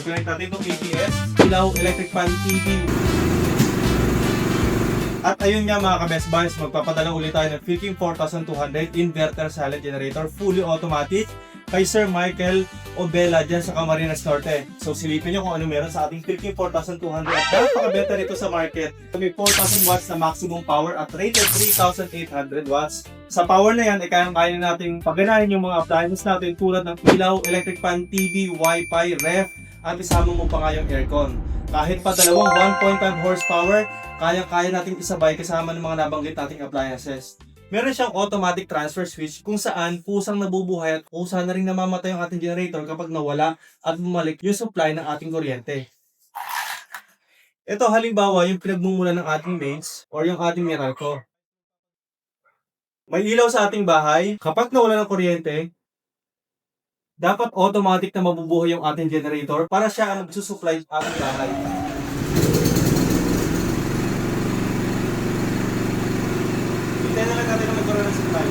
connect natin itong ATS, ilaw, electric fan, TV. At ayun nga mga ka-best buys, magpapadala ulit tayo ng Philking 4200 inverter silent generator, fully automatic kay Sir Michael Obela dyan sa Camarines Norte. So silipin nyo kung ano meron sa ating Philking 4200 at napakabenta nito sa market. May 4,000 watts na maximum power at rated 3,800 watts. Sa power na yan, kaya natin pagganahin yung mga appliances natin tulad ng ilaw, electric fan, TV, wifi, ref, at isama mo pa nga yung aircon. Kahit pa dalawang 1.5 horsepower, kaya natin isabay kasama ng mga nabanggit nating appliances. Meron siyang automatic transfer switch kung saan kusang nabubuhay at kusa na rin namamatay ang ating generator kapag nawala at bumalik yung supply ng ating kuryente. Ito halimbawa yung pinagmumula ng ating mains or yung ating Meralco. May ilaw sa ating bahay, kapag nawala ng kuryente, dapat automatic na mabubuhay yung ating generator para siya ang magsusupply sa ating bahay. Hintayin na lang natin na magkaroon ng supply.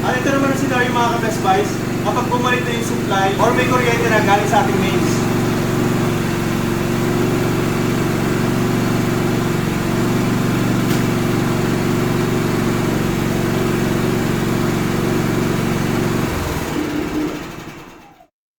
Ito naman ang scenario mga ka-best buys, kapag bumalik na yung supply or may kuryente na galing sa ating mains.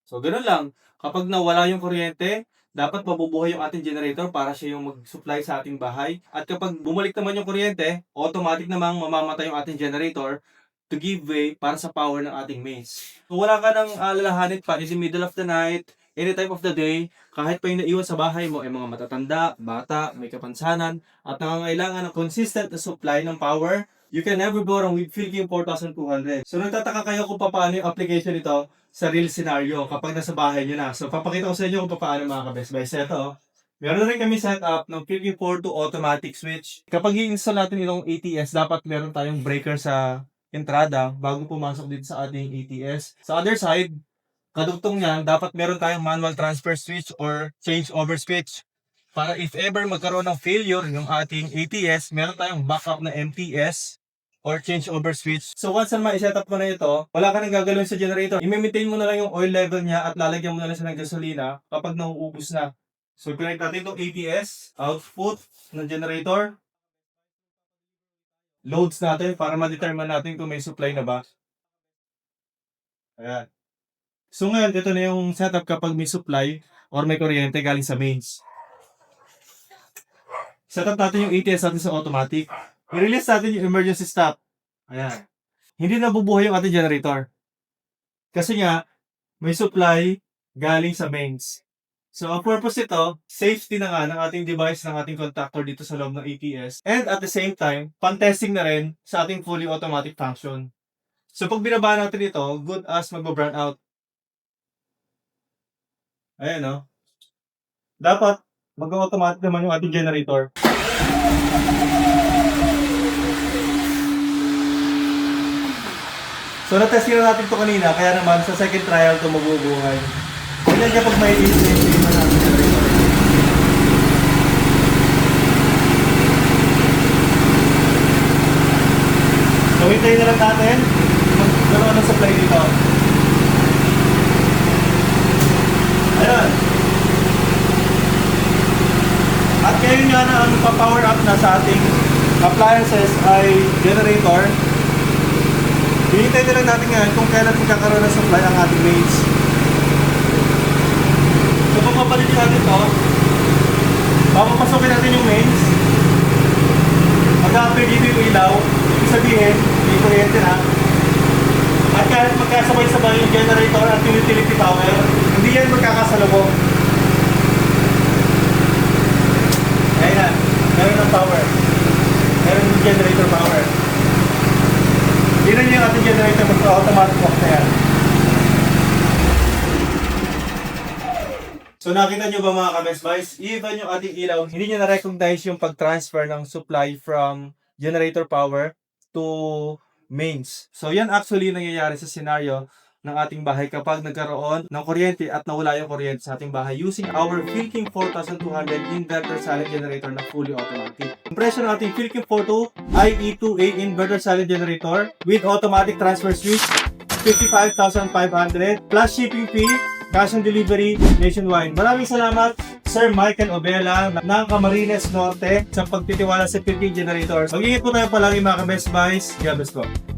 So, ganoon lang. Kapag nawala yung kuryente, dapat mabubuhay yung ating generator para siya yung mag-supply sa ating bahay. At kapag bumalik naman yung kuryente, automatic namang mamamatay yung ating generator to give way para sa power ng ating mains. So, wala ka nang alalahanin pa in the middle of the night, any time of the day, kahit pa yung naiwan sa bahay mo ay mga matatanda, bata, may kapansanan, at nangangailangan ng consistent na supply ng power, you can never go wrong with Philking 4200. So, nagtataka kayo kung paano yung application nito sa real scenario kapag nasa bahay nyo na. So, papakita ko sa inyo kung paano mga ka-best buys. Ito, meron na rin kami set up ng Philking 42 automatic switch. Kapag i-install natin itong ATS, dapat meron tayong breaker sa entrada bago pumasok dito sa ating ATS. Sa other side, kadugtong niyan, dapat meron tayong manual transfer switch or change over switch. Para if ever magkaroon ng failure yung ating ATS, meron tayong backup na MTS or change over switch. So once na ma-set up mo na ito, wala ka nang gagalawin sa generator. I-maintain mo na lang yung oil level niya at lalagyan mo na lang siya ng gasolina kapag nauubos na. So connect natin itong ATS, output ng generator, loads natin para ma-determine natin kung may supply na ba. Ayan. So ngayon, ito na yung setup kapag may supply or may kuryente galing sa mains. Setup natin yung ATS natin sa automatic. I-release natin yung emergency stop. Ayan. Hindi nabubuhay yung ating generator. Kasi nga, may supply galing sa mains. So, ang purpose nito, safety na nga ng ating device, ng ating contactor dito sa loob ng ATS. And at the same time, pan-testing na rin sa ating fully automatic function. So, pag binaba natin ito, good as mag-burn out. Ayan, no? Dapat, mag-automatic naman yung ating generator. So, na-testing na natin ito kanina, kaya naman sa second trial ito mabubuhay. Tingnan niya pag may i-save na natin generator. So, hintayin na lang natin magkaroon ng supply dito. Ayan. At ngayon nga na ang pa-power up na sa ating appliances ay generator. Hintayin na lang natin ngayon kung kailan magkakaroon ng supply ang ating mains. So kung mapalitin natin ito, papapasukin natin yung mains. Mag-a-appear dito yung ilaw, ibig sabihin, may kuryente na. At kahit magkasabay-sabay yung generator at yung utility power, hindi yan magkakasalubong. Ayan na, meron ng power. Meron yung generator power. Tingnan niyo yung ating generator, mag-automatic walk na yan. So nakita nyo ba mga ka-best buys? Even yung ating ilaw, hindi nyo na-recognize yung pag-transfer ng supply from generator power to mains. So yan actually nangyayari sa scenario ng ating bahay kapag nagkaroon ng kuryente at nawala yung kuryente sa ating bahay using our Philking 4200 inverter silent generator na fully automatic. Ang presyo ng ating Philking 42 IE2A inverter silent generator with automatic transfer switch 55,500 plus shipping fee, cash on delivery nationwide. Maraming salamat Sir Michael Obela ng Camarines Norte sa pagtitiwala sa Philippine Generators. Mag-ingat po tayo palagi mga ka-Best Buys. God bless po.